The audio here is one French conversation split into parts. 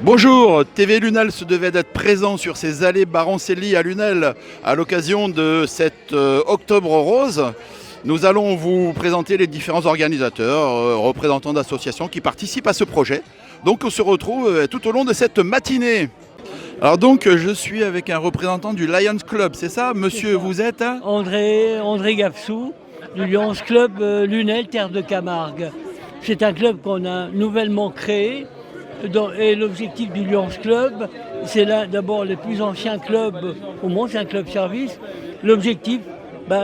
Bonjour, TV Lunel se devait d'être présent sur ces allées Baroncelli à Lunel à l'occasion de cet Octobre Rose. Nous allons vous présenter les différents organisateurs, représentants d'associations qui participent à ce projet. Donc on se retrouve tout au long de cette matinée. Alors donc je suis avec un représentant du Lions Club, c'est ça monsieur, vous êtes André Gafsou, du Lions Club Lunel, Terre de Camargue. C'est un club qu'on a nouvellement créé. Et l'objectif du Lions Club, c'est là d'abord les plus anciens clubs au monde, c'est un club service. L'objectif,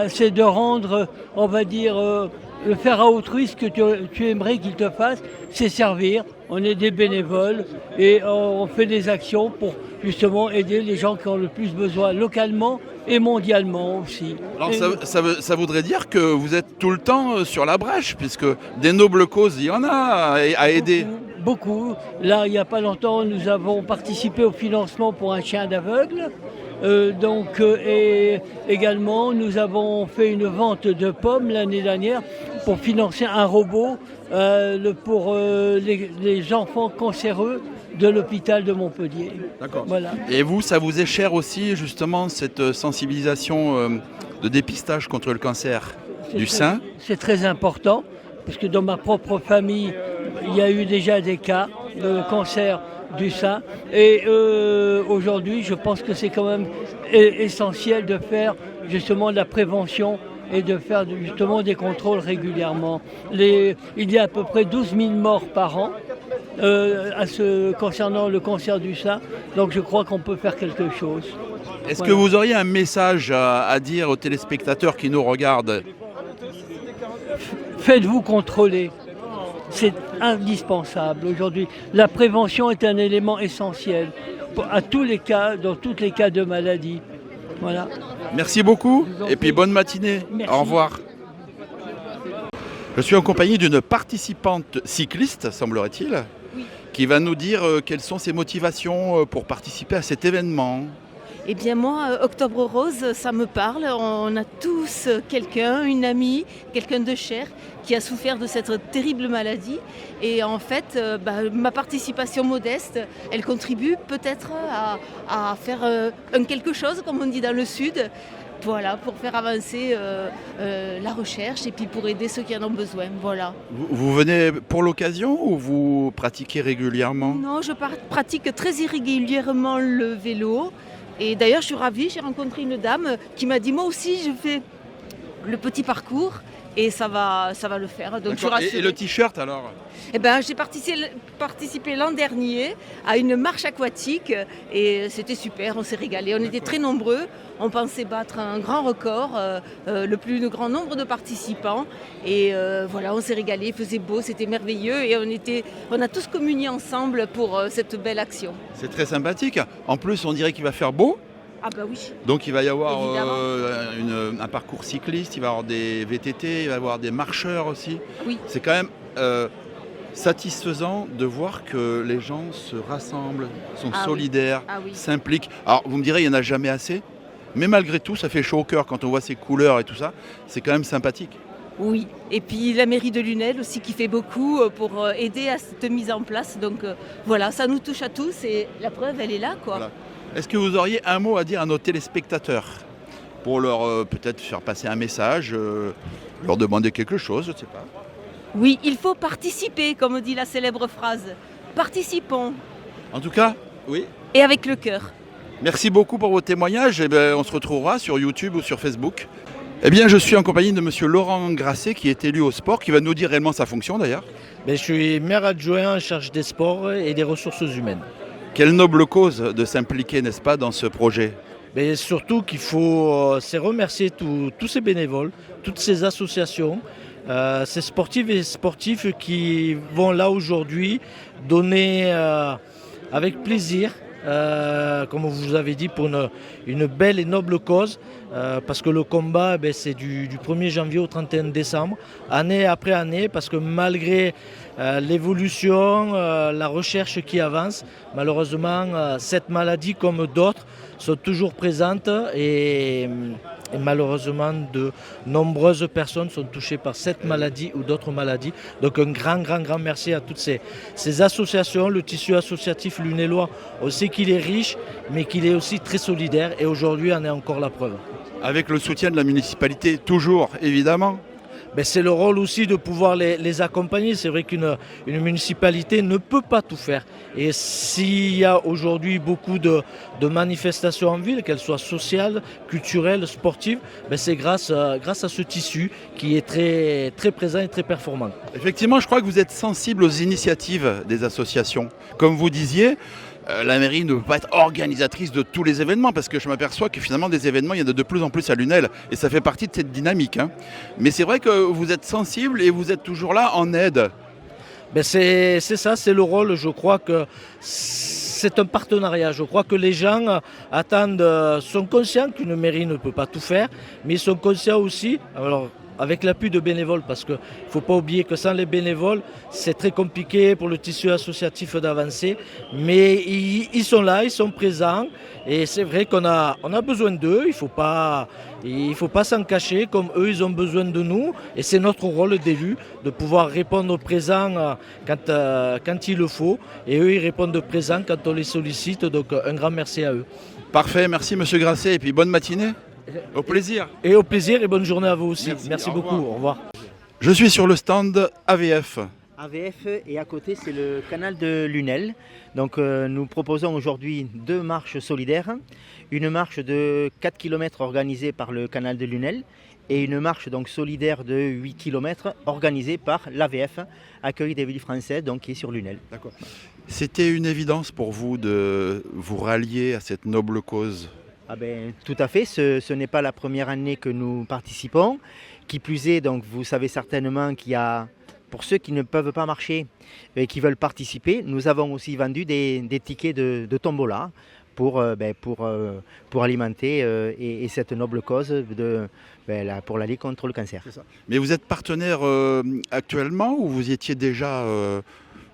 c'est de rendre, on va dire, le faire à autrui ce que tu aimerais qu'il te fasse, c'est servir. On est des bénévoles et on fait des actions pour justement aider les gens qui ont le plus besoin localement et mondialement aussi. Alors ça voudrait dire que vous êtes tout le temps sur la brèche, puisque des nobles causes, il y en a à aider. Beaucoup. Là, il n'y a pas longtemps, nous avons participé au financement pour un chien d'aveugle. Et également, nous avons fait une vente de pommes l'année dernière pour financer un robot pour les enfants cancéreux de l'hôpital de Montpellier. D'accord. Voilà. Et vous, ça vous est cher aussi, justement, cette sensibilisation de dépistage contre le cancer du sein ? C'est très important, parce que dans ma propre famille, il y a eu déjà des cas de cancer du sein. Et aujourd'hui, je pense que c'est quand même essentiel de faire justement de la prévention et de faire justement des contrôles régulièrement. Il y a à peu près 12 000 morts par an concernant le cancer du sein. Donc je crois qu'on peut faire quelque chose. Est-ce que vous auriez un message à dire aux téléspectateurs qui nous regardent ? Faites-vous contrôler. C'est indispensable aujourd'hui. La prévention est un élément essentiel dans tous les cas de maladie. Voilà. Merci beaucoup et puis bonne matinée. Merci. Au revoir. Je suis en compagnie d'une participante cycliste, semblerait-il, qui va nous dire quelles sont ses motivations pour participer à cet événement. Eh bien moi, Octobre Rose, ça me parle. On a tous quelqu'un, une amie, quelqu'un de cher qui a souffert de cette terrible maladie. Et en fait, ma participation modeste, elle contribue peut-être à faire un quelque chose, comme on dit dans le Sud. Voilà, pour faire avancer la recherche et puis pour aider ceux qui en ont besoin. Voilà. Vous venez pour l'occasion ou vous pratiquez régulièrement ? Non, je pratique très irrégulièrement le vélo. Et d'ailleurs, je suis ravie, j'ai rencontré une dame qui m'a dit « Moi aussi, je fais le petit parcours et ça va le faire. » Donc, je suis rassurée. Et le t-shirt alors ? Eh ben, j'ai participé l'an dernier à une marche aquatique et c'était super, on s'est régalé. On était très nombreux, on pensait battre un grand record, le plus grand nombre de participants. Et voilà, on s'est régalé, il faisait beau, c'était merveilleux et on a tous communié ensemble pour cette belle action. C'est très sympathique. En plus, on dirait qu'il va faire beau. Ah bah oui. Donc il va y avoir un parcours cycliste, il va y avoir des VTT, il va y avoir des marcheurs aussi. Oui. C'est quand même satisfaisant de voir que les gens se rassemblent, sont solidaires, s'impliquent. Alors vous me direz, il n'y en a jamais assez, mais malgré tout, ça fait chaud au cœur quand on voit ces couleurs et tout ça. C'est quand même sympathique. Oui, et puis la mairie de Lunel aussi qui fait beaucoup pour aider à cette mise en place. Donc voilà, ça nous touche à tous et la preuve, elle est là, quoi. Voilà. Est-ce que vous auriez un mot à dire à nos téléspectateurs pour leur peut-être faire passer un message, leur demander quelque chose, je ne sais pas. Oui, il faut participer, comme dit la célèbre phrase. Participons. En tout cas, oui. Et avec le cœur. Merci beaucoup pour vos témoignages. On se retrouvera sur YouTube ou sur Facebook. Eh bien, je suis en compagnie de monsieur Laurent Grasset, qui est élu au sport, qui va nous dire réellement sa fonction d'ailleurs. Je suis maire adjoint en charge des sports et des ressources humaines. Quelle noble cause de s'impliquer, n'est-ce pas, dans ce projet ? Mais surtout qu'il faut remercier tous ces bénévoles, toutes ces associations, ces sportives et sportifs qui vont là aujourd'hui donner avec plaisir, comme vous avez dit, pour une belle et noble cause, parce que le combat, c'est du 1er janvier au 31 décembre, année après année, parce que malgré l'évolution, la recherche qui avance, malheureusement, cette maladie, comme d'autres, sont toujours présentes et Et malheureusement, de nombreuses personnes sont touchées par cette maladie ou d'autres maladies. Donc un grand merci à toutes ces associations. Le tissu associatif lunellois, on sait qu'il est riche, mais qu'il est aussi très solidaire. Et aujourd'hui, en est encore la preuve. Avec le soutien de la municipalité, toujours, évidemment. Ben, c'est le rôle aussi de pouvoir les accompagner. C'est vrai qu'une municipalité ne peut pas tout faire. Et s'il y a aujourd'hui beaucoup de manifestations en ville, qu'elles soient sociales, culturelles, sportives, ben, c'est grâce à ce tissu qui est très, très présent et très performant. Effectivement, je crois que vous êtes sensible aux initiatives des associations. Comme vous disiez, la mairie ne peut pas être organisatrice de tous les événements parce que je m'aperçois que finalement des événements, il y en a de plus en plus à Lunel et ça fait partie de cette dynamique. Mais c'est vrai que vous êtes sensible et vous êtes toujours là en aide. Ben c'est ça, c'est le rôle. Je crois que c'est un partenariat. Je crois que les gens sont conscients qu'une mairie ne peut pas tout faire, mais ils sont conscients aussi. Alors, avec l'appui de bénévoles, parce qu'il ne faut pas oublier que sans les bénévoles, c'est très compliqué pour le tissu associatif d'avancer. Mais ils sont là, ils sont présents. Et c'est vrai qu'on a besoin d'eux. Il ne faut pas s'en cacher, comme eux, ils ont besoin de nous. Et c'est notre rôle d'élu de pouvoir répondre présent quand il le faut. Et eux, ils répondent présent quand on les sollicite. Donc un grand merci à eux. Parfait, merci Monsieur Grasset et puis bonne matinée. Au plaisir. Et au plaisir et bonne journée à vous aussi. Merci beaucoup. Au revoir. Au revoir. Je suis sur le stand AVF. AVF et à côté c'est le canal de Lunel. Donc nous proposons aujourd'hui 2 marches solidaires. Une marche de 4 km organisée par le canal de Lunel et une marche donc solidaire de 8 km organisée par l'AVF, Accueil des villes françaises, donc qui est sur Lunel. D'accord. C'était une évidence pour vous de vous rallier à cette noble cause? Ah ben, tout à fait, ce n'est pas la première année que nous participons. Qui plus est, donc, vous savez certainement qu'il y a, pour ceux qui ne peuvent pas marcher et qui veulent participer, nous avons aussi vendu des tickets de tombola pour alimenter et cette noble cause pour la Ligue contre le cancer. C'est ça. Mais vous êtes partenaire actuellement ou vous y étiez déjà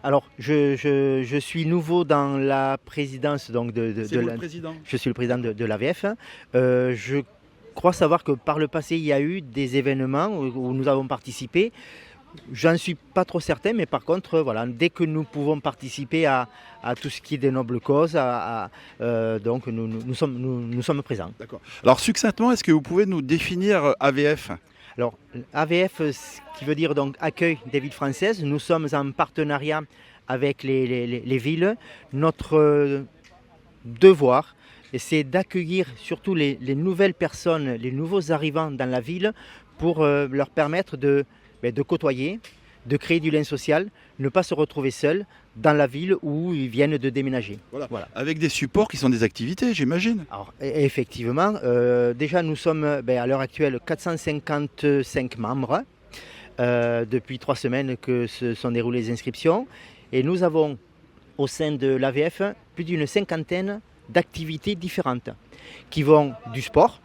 Alors, je suis nouveau dans la présidence donc président. Je suis le président de l'AVF. Je crois savoir que par le passé, il y a eu des événements où nous avons participé. J'en suis pas trop certain, mais par contre, voilà, dès que nous pouvons participer à tout ce qui est des nobles causes, donc nous sommes présents. D'accord. Alors, succinctement, est-ce que vous pouvez nous définir AVF ? Alors, AVF, ce qui veut dire donc Accueil des villes françaises, nous sommes en partenariat avec les villes. Notre devoir, c'est d'accueillir surtout les nouvelles personnes, les nouveaux arrivants dans la ville pour leur permettre de côtoyer, de créer du lien social, ne pas se retrouver seuls dans la ville où ils viennent de déménager. Voilà. Avec des supports qui sont des activités, j'imagine. Alors, effectivement, déjà nous sommes à l'heure actuelle 455 membres. Depuis 3 semaines que se sont déroulées les inscriptions. Et nous avons au sein de l'AVF plus d'une 50aine d'activités différentes qui vont du sport,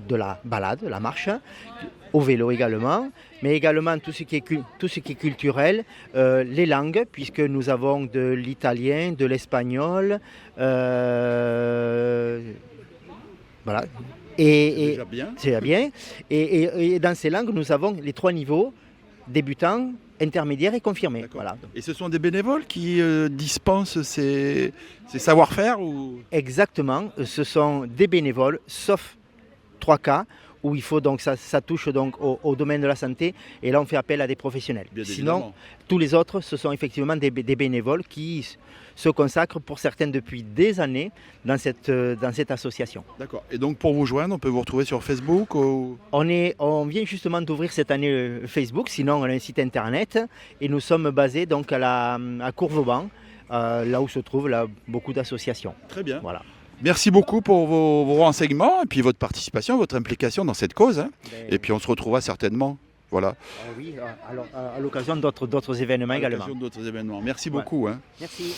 de la balade, la marche, au vélo également, mais également tout ce qui est culturel, les langues, puisque nous avons de l'italien, de l'espagnol, voilà. C'est déjà bien. C'est bien. Et dans ces langues, nous avons les 3 niveaux, débutants, intermédiaires et confirmés. Voilà. Et ce sont des bénévoles qui dispensent ces savoir-faire ou... Exactement, ce sont des bénévoles, sauf 3 cas où il faut donc ça touche donc au domaine de la santé et là on fait appel à des professionnels. Sinon, tous les autres, ce sont effectivement des bénévoles qui se consacrent pour certains depuis des années dans cette association. D'accord. Et donc pour vous joindre, on peut vous retrouver sur Facebook ou... On vient justement d'ouvrir cette année Facebook, sinon on a un site internet et nous sommes basés donc à Courvauban, là où se trouvent beaucoup d'associations. Très bien. Voilà. Merci beaucoup pour vos renseignements et puis votre participation, votre implication dans cette cause. Et puis on se retrouvera certainement. Voilà. Oui, alors à l'occasion d'autres événements également. À l'occasion d'autres événements. Merci beaucoup. Merci.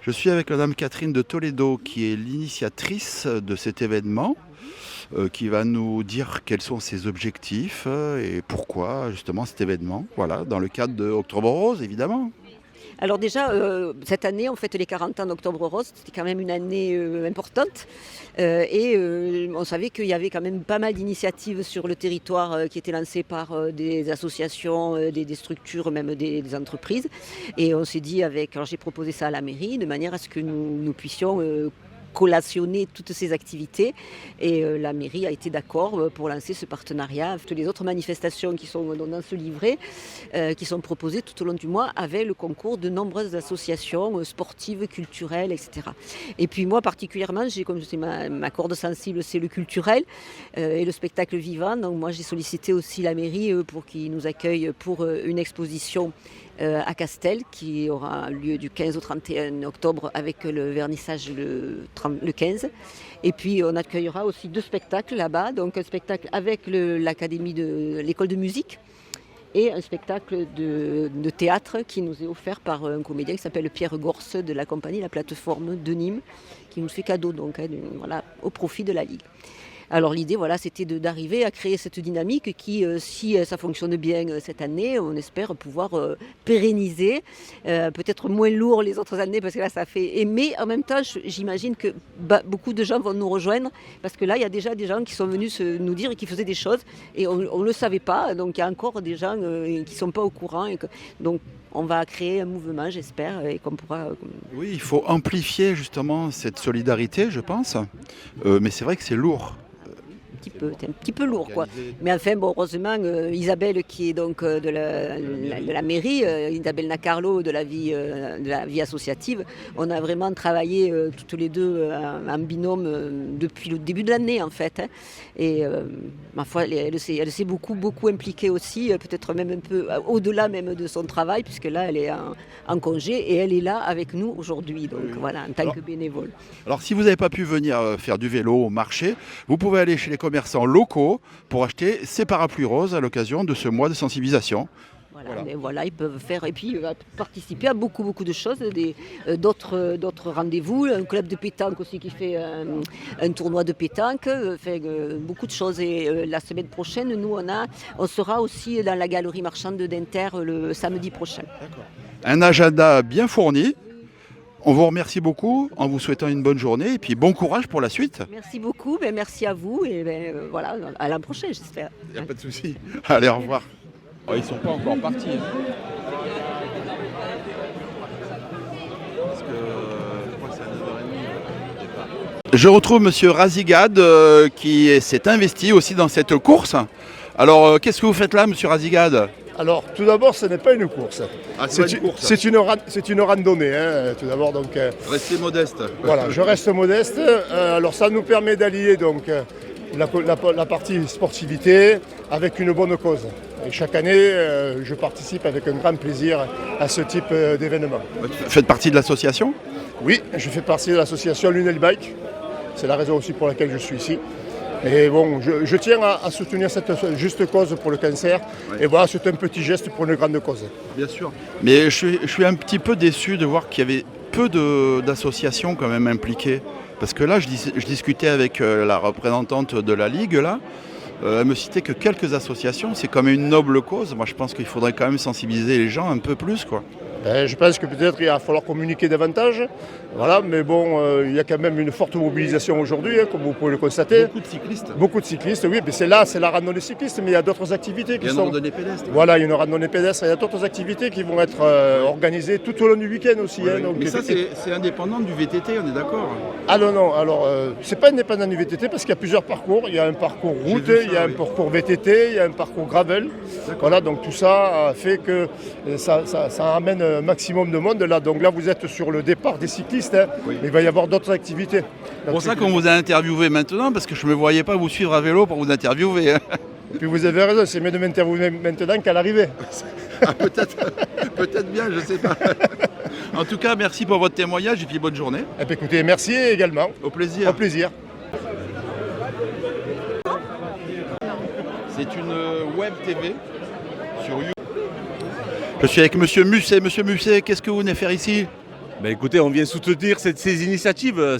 Je suis avec Madame Catherine de Toledo qui est l'initiatrice de cet événement, qui va nous dire quels sont ses objectifs et pourquoi justement cet événement, voilà, dans le cadre de Octobre Rose évidemment. Alors déjà, cette année, on fête les 40 ans d'Octobre Rose, c'était quand même une année importante. On savait qu'il y avait quand même pas mal d'initiatives sur le territoire qui étaient lancées par des associations, des structures, même des entreprises. Et on s'est dit, alors j'ai proposé ça à la mairie, de manière à ce que nous puissions collationner toutes ces activités et la mairie a été d'accord pour lancer ce partenariat. Toutes les autres manifestations qui sont dans ce livret, qui sont proposées tout au long du mois avec le concours de nombreuses associations sportives, culturelles, etc. Et puis moi particulièrement, comme c'est ma corde sensible, c'est le culturel et le spectacle vivant. Donc moi j'ai sollicité aussi la mairie pour qu'ils nous accueillent pour une exposition à Castel qui aura lieu du 15 au 31 octobre avec le vernissage le 15. Et puis on accueillera aussi 2 spectacles là-bas, donc un spectacle avec l'académie de l'école de musique et un spectacle de théâtre qui nous est offert par un comédien qui s'appelle Pierre Gorce de la compagnie La Plateforme de Nîmes, qui nous fait cadeau donc, voilà, au profit de la Ligue. Alors l'idée, voilà, c'était d'arriver à créer cette dynamique qui, si ça fonctionne bien cette année, on espère pouvoir pérenniser, peut-être moins lourd les autres années parce que là ça fait... Mais en même temps, j'imagine que beaucoup de gens vont nous rejoindre parce que là, il y a déjà des gens qui sont venus nous dire qu'ils faisaient des choses et on ne le savait pas. Donc il y a encore des gens qui ne sont pas au courant. Donc on va créer un mouvement, j'espère, et qu'on pourra... Oui, il faut amplifier justement cette solidarité, je pense. Mais c'est vrai que c'est lourd. C'est un petit peu lourd, quoi. Mais enfin, bon, heureusement, Isabelle, qui est donc de la mairie, Isabelle Nacarlo de la vie associative, on a vraiment travaillé toutes les deux en binôme depuis le début de l'année, en fait. Et ma foi, elle s'est beaucoup impliquée aussi, peut-être même un peu au-delà même de son travail, puisque là, elle est en congé et elle est là avec nous aujourd'hui, donc voilà, en tant que bénévole. Alors, si vous n'avez pas pu venir faire du vélo au marché, vous pouvez aller chez les commerçants locaux pour acheter ces parapluies roses à l'occasion de ce mois de sensibilisation. Voilà, ils peuvent faire et puis participer à beaucoup de choses, d'autres rendez-vous, un club de pétanque aussi qui fait un tournoi de pétanque, beaucoup de choses. Et la semaine prochaine, nous on sera aussi dans la galerie marchande d'Inter le samedi prochain. D'accord. Un agenda bien fourni. On vous remercie beaucoup en vous souhaitant une bonne journée et puis bon courage pour la suite. Merci beaucoup, merci à vous et voilà, à la prochaine j'espère. Il n'y a pas de souci. Allez, au revoir. Oh, ils ne sont pas encore partis. Parce que je crois que c'est à 9h30 départ. Je retrouve Monsieur Razigad qui s'est investi aussi dans cette course. Alors, qu'est-ce que vous faites là, Monsieur Razigad ? Alors, tout d'abord, ce n'est pas une course. C'est une randonnée, hein, tout d'abord. Donc, restez modeste. Voilà, je reste modeste. Alors, ça nous permet d'allier donc la partie sportivité avec une bonne cause. Et chaque année, je participe avec un grand plaisir à ce type d'événement. Vous faites partie de l'association ? Oui, je fais partie de l'association Lunel Bike. C'est la raison aussi pour laquelle je suis ici. Et bon, je tiens à soutenir cette juste cause pour le cancer. Ouais. Et voilà, c'est un petit geste pour une grande cause. Bien sûr. Mais je suis un petit peu déçu de voir qu'il y avait peu d'associations quand même impliquées. Parce que là, je discutais avec la représentante de la Ligue, là. Elle me citait que quelques associations. C'est comme une noble cause. Moi, je pense qu'il faudrait quand même sensibiliser les gens un peu plus, quoi. Je pense que peut-être il va falloir communiquer davantage, voilà, mais bon, il y a quand même une forte mobilisation aujourd'hui, hein, comme vous pouvez le constater. Beaucoup de cyclistes, oui, mais c'est la randonnée cycliste, mais il y a d'autres activités qui sont... Il y a une randonnée pédestre. Voilà, il y a une randonnée pédestre, il y a d'autres activités qui vont être organisées tout au long du week-end aussi. Oui, hein, donc, mais ça, c'est indépendant du VTT, on est d'accord ? Ah non, alors, c'est pas indépendant du VTT parce qu'il y a plusieurs parcours. Il y a un parcours route, il y a un parcours VTT, il y a un parcours gravel. Voilà, donc tout ça fait que ça amène un maximum de monde là. Donc là, vous êtes sur le départ des cyclistes, hein, mais il va y avoir d'autres activités. C'est pour ça qu'on vous a interviewé maintenant, parce que je ne me voyais pas vous suivre à vélo pour vous interviewer. Hein. Et puis vous avez raison, c'est mieux de m'interviewer maintenant qu'à l'arrivée. Peut-être bien, je ne sais pas. En tout cas, merci pour votre témoignage et puis bonne journée. Eh bien, écoutez, merci également. Au plaisir. Au plaisir. C'est une web TV sur YouTube. Je suis avec Monsieur Musset. Monsieur Musset, qu'est-ce que vous venez faire ici ? Ben écoutez, on vient soutenir ces initiatives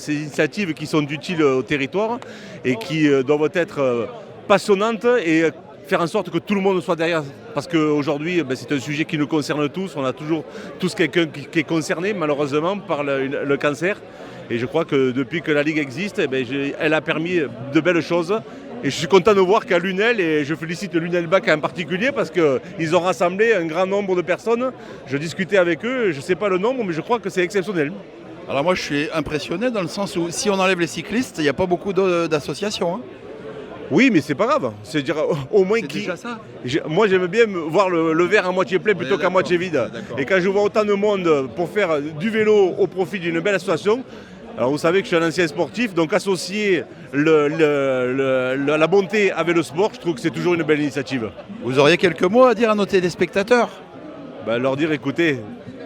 qui sont utiles au territoire et qui doivent être passionnantes et faire en sorte que tout le monde soit derrière. Parce qu'aujourd'hui, c'est un sujet qui nous concerne tous. On a toujours tous quelqu'un qui est concerné, malheureusement, par le cancer. Et je crois que depuis que la Ligue existe, elle a permis de belles choses. Et je suis content de voir qu'à Lunel, et je félicite Lunel Bac en particulier, parce qu'ils ont rassemblé un grand nombre de personnes. Je discutais avec eux, je ne sais pas le nombre, mais je crois que c'est exceptionnel. Alors moi je suis impressionné dans le sens où si on enlève les cyclistes, il n'y a pas beaucoup d'associations. Hein. Oui, mais c'est pas grave. C'est-à-dire au moins qui. Déjà ça. Moi, j'aime bien voir le verre à moitié plein plutôt qu'à moitié vide. Et quand je vois autant de monde pour faire du vélo au profit d'une belle association, alors vous savez que je suis un ancien sportif, donc associer la bonté avec le sport, je trouve que c'est toujours une belle initiative. Vous auriez quelques mots à dire à nos téléspectateurs? Leur dire, écoutez.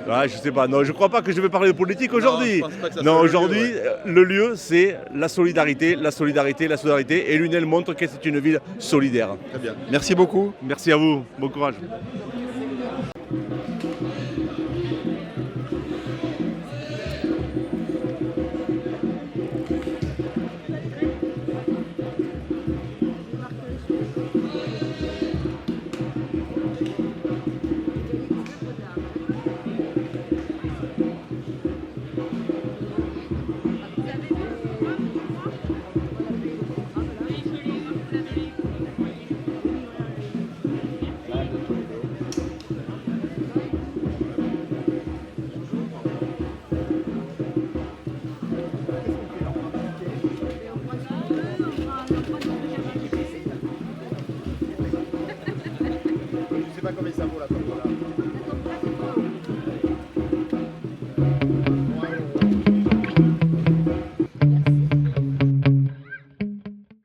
Je sais pas, non, je crois pas que je vais parler de politique aujourd'hui. Non, aujourd'hui, le lieu, c'est la solidarité, la solidarité, la solidarité. Et Lunel montre que c'est une ville solidaire. Très bien. Merci beaucoup. Merci à vous. Bon courage. Je sais pas combien ça vaut la tombola.